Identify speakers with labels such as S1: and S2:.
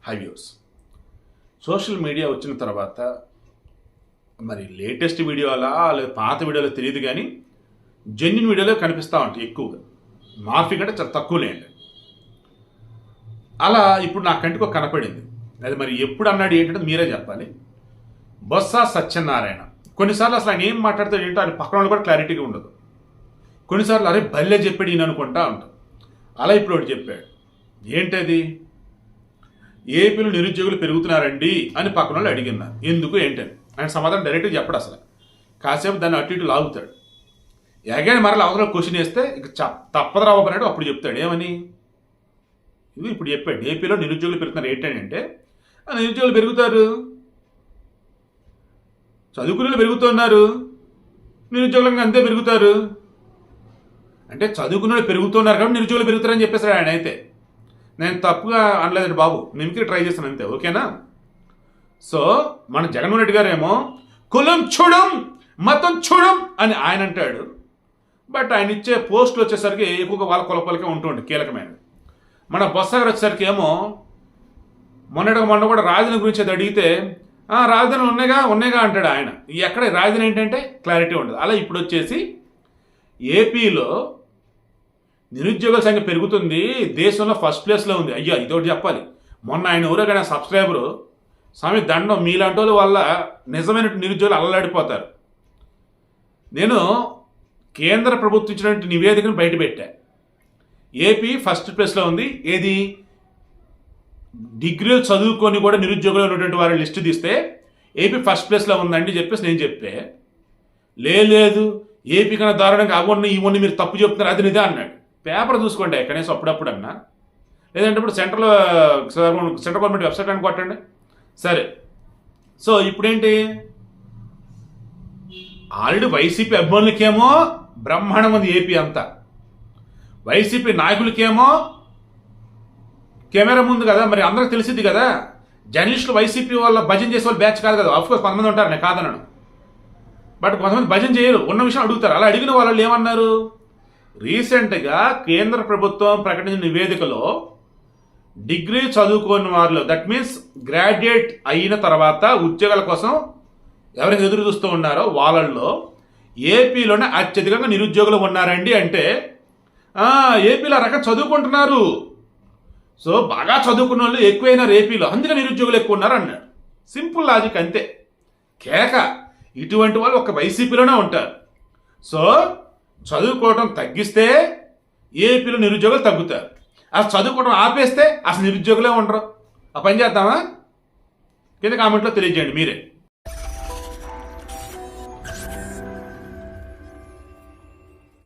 S1: హైవ్యూస్ social media వచ్చిన తర్వాత మరి లేటెస్ట్ వీడియోలా లేదా పాత వీడియోలో తెలియదు కానీ జెన్యున్ వీడియోలో కనిపిస్తూ ఉంటాయి ఎక్కువగా. మార్ఫింగ్ అంటే చాలా తక్కువలేండి. అలా ఇప్పుడు నా కంటికి ఒక కనపడింది. అది మరి ఎప్పుడు అన్నాడు ఏంటంటే మీరే చెప్పాలి. బొత్స సత్యనారాయణ కొన్నిసార్లు అసలు ఆయన ఏం మాట్లాడతాడు ఏంటో ఆయన పక్కన వాళ్ళు కూడా క్లారిటీగా ఉండదు. కొన్నిసార్లు అరే బల్లె చెప్పాడు ఈయన అనుకుంటా ఉంటాం. అలా ఇప్పుడు ఒకటి చెప్పాడు. ఏంటది? ఏపీలో నిరుద్యోగులు పెరుగుతున్నారండి అని పక్కన వాళ్ళు అడిగినారు. ఎందుకు ఏంటని ఆయన సమాధానం డైరెక్ట్గా చెప్పడు. అసలు కాసేపు దాన్ని అటు ఇటు లాగుతాడు. ఎగాని మరలా అవతల క్వశ్చన్ వేస్తే ఇక తప్పదు రావబన్నాడు. అప్పుడు చెప్తాడు ఏమని, ఇది ఇప్పుడు చెప్పాడు. ఏపీలో నిరుద్యోగులు పెరుగుతున్నారు ఏంటంటే నిరుద్యోగులు పెరుగుతారు, చదువుకునే పెరుగుతున్నారు, నిరుద్యోగులకు అంతే పెరుగుతారు అంటే చదువుకునే పెరుగుతున్నారు కాబట్టి నిరుద్యోగులు పెరుగుతారని చెప్పేసాడు ఆయన. అయితే నేను తప్పుగా అనలేదండి బాబు, మిమిక్రీ ట్రై చేస్తాను అంతే, ఓకేనా? సో మన జగన్మోహన్ రెడ్డి గారు ఏమో కులం చూడం మతం చూడం అని ఆయన అంటాడు. బట్ ఆయన ఇచ్చే పోస్టులు వచ్చేసరికి ఎక్కువగా వాళ్ళ కులపలకే ఉంటుంది కీలకమైనది. మన బొత్స గారు వచ్చేసరికి ఏమో మొన్న కూడా రాజధాని గురించి అది అడిగితే రాజధాని ఉన్నాయిగా అంటాడు ఆయన. ఎక్కడ రాజధాని ఏంటంటే క్లారిటీ ఉండదు. అలా ఇప్పుడు వచ్చేసి ఏపీలో నిరుద్యోగుల సంఖ్య పెరుగుతుంది, దేశంలో ఫస్ట్ ప్లేస్లో ఉంది. అయ్యా ఇదొకటి చెప్పాలి. మొన్న ఆయన ఎవరో సబ్స్క్రైబరు స్వామి దండం మీలాంటి వాళ్ళ వల్ల నిజమైన నిరుద్యోగులు అల్లలాడిపోతారు. నేను కేంద్ర ప్రభుత్వం ఇచ్చినటువంటి నివేదికను బయటపెట్టా. ఏపీ ఫస్ట్ ప్లేస్లో ఉంది. ఏది? డిగ్రీలు చదువుకొని కూడా నిరుద్యోగులు ఉన్నటువంటి వారి లిస్టు తీస్తే ఏపీ ఫస్ట్ ప్లేస్లో ఉందండి చెప్పేసి నేను చెప్పే. లేదు ఏపీ కన్నా దారుణంగా అవన్నీ ఇవన్నీ మీరు తప్పు చెప్తున్నారు అది నిదే అన్నాడు. పేపర్ చూసుకోండి కనీసం అప్పుడప్పుడు అన్నా, లేదంటే ఇప్పుడు సెంట్రల్ గవర్నమెంట్ వెబ్సైట్ అని కొట్టండి. సరే, సో ఇప్పుడేంటి, ఆల్రెడీ వైసీపీ అభిమానులకేమో బ్రహ్మాండం ఉంది ఏపీ అంతా, వైసీపీ నాయకులకేమో కెమెరా ముందు కదా, మరి అందరికి తెలిసింది కదా. జర్నలిస్టులు వైసీపీ వాళ్ళ భజన చేసే వాళ్ళు బ్యాచ్ కాదు కదా. ఆఫ్కోర్స్ కొంతమంది ఉంటారు, నేను కాదన్నాను, బట్ కొంతమంది భజన చేయరు, ఉన్న విషయం అడుగుతారు. అలా అడిగిన వాళ్ళు ఏమన్నారు, రీసెంట్గా కేంద్ర ప్రభుత్వం ప్రకటించిన నివేదికలో డిగ్రీ చదువుకోని వారిలో, దట్ మీన్స్ గ్రాడ్యుయేట్ అయిన తర్వాత ఉద్యోగాల కోసం ఎవరైతే ఎదురు చూస్తూ ఉన్నారో వాళ్ళల్లో ఏపీలోనే అత్యధికంగా నిరుద్యోగులు ఉన్నారండి. అంటే ఏపీలో రకం చదువుకుంటున్నారు, సో బాగా చదువుకున్న వాళ్ళు ఎక్కువైనారు ఏపీలో, అందుకే నిరుద్యోగులు ఎక్కువ ఉన్నారు అన్నాడు. సింపుల్ లాజిక్ అంతే, కేక. ఇటువంటి వాళ్ళు ఒక వైసీపీలోనే ఉంటారు. సో చదువుకోవడం తగ్గిస్తే ఏపీలో నిరుద్యోగులు తగ్గుతారు, అసలు చదువుకోవడం ఆపేస్తే అసలు నిరుద్యోగులే ఉండరు. ఆ పని చేద్దామా? కింద కామెంట్లో తెలియజేయండి మీరే.